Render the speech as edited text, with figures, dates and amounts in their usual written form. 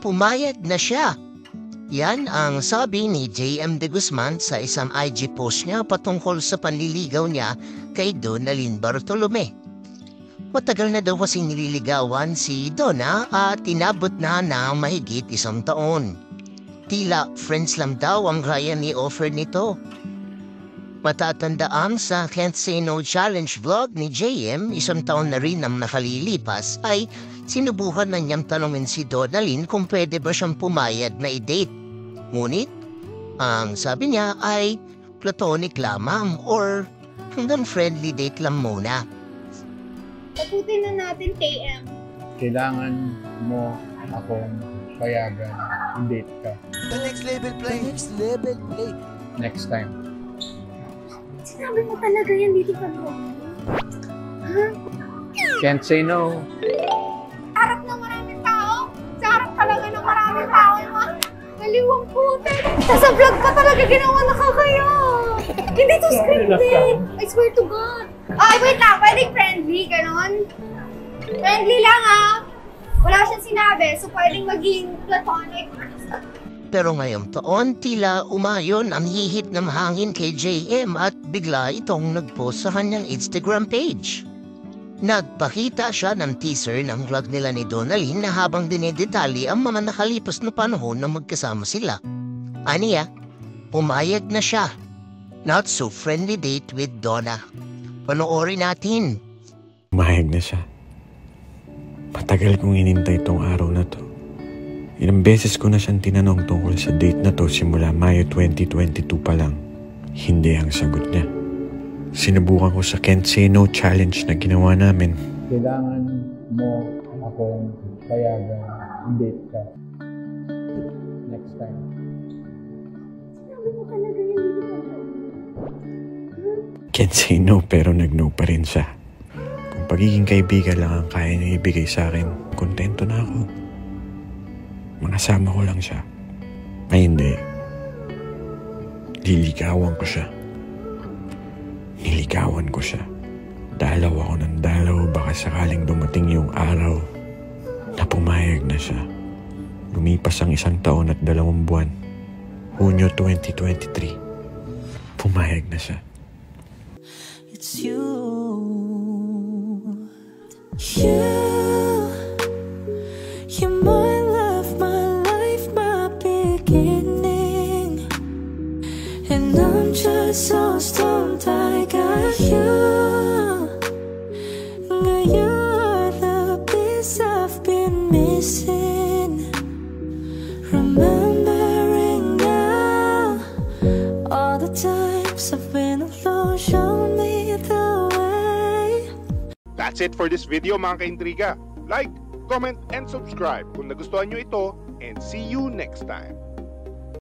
pumayag na siya. Yan ang sabi ni JM De Guzman sa isang IG post niya patungkol sa panliligaw niya kay Donalyn Bartolome. Matagal na daw kasing nililigawan si Donna at tinabot na ng mahigit 1 taon. Tila friends lang daw ang gaya ni offer nito. Matatandaan sa Can't Say No Challenge vlog ni JM, 1 taon na rin ang nakalilipas, ay sinubukan na niyang tanongin si Donalyn kung pwede ba siyang pumayag na i-date. Ngunit, ang sabi niya ay platonic lamang or hanggang friendly date lang muna. Taputin na natin, KM. Kailangan mo akong payagan, i-date ka. The next level play. The next level play. Next time. Sinabi mo talaga yan dito sa vlog. Ha? Can't say no. Harap ng maraming tao? Sa harap talaga ng maraming tao, maliwang putin. Sa vlog pa talaga ginawa na kakaya. Hindi to scripted. I swear to God. Ay, wait lang. Pwedeng friendly, ganon. Friendly lang, ha? Wala siyang sinabi, so pwedeng maging platonic. Pero ngayong taon, tila umayon ang hihit ng hangin kay JM at bigla itong nagpost sa kanyang Instagram page. Nagpakita siya ng teaser ng vlog nila ni Donalyn na habang dinedetali ang mga nakalipas na panahon na magkasama sila. Aniya, pumayag na siya. Not so friendly date with Donna. Panoorin natin. Pumayag na siya. Matagal kong inintay tong araw na to. Ilang beses ko na siyang tinanong tungkol sa date na to simula Mayo 2022 pa lang. Hindi ang sagot niya. Sinubukan ko sa Can't Say No Challenge na ginawa namin. Kailangan mo akong payagan, i-date ka. Next time. Sinabi mo talaga yan dito sa vlog. Can't say no pero nag-no pa rin siya. Kung pagiging kaibigan lang ang kaya niya ibigay sa akin, kontento na ako. Makasama ko lang siya. Ay hindi. Liligawan ko siya. Niligawan ko siya. Dalaw ako ng dalaw baka sakaling dumating yung araw na pumayag na siya. Lumipas ang 1 taon at 2 buwan. Hunyo 2023. Pumayag na siya. It's you. You're my love, my life, my beginning. And I'm just so stumped I got you. Now you're the piece I've been missing. Remembering now all the times I've been alone, show me the way. That's it for this video mga kaintriga. Like, comment, and subscribe kung nagustuhan nyo ito, and see you next time.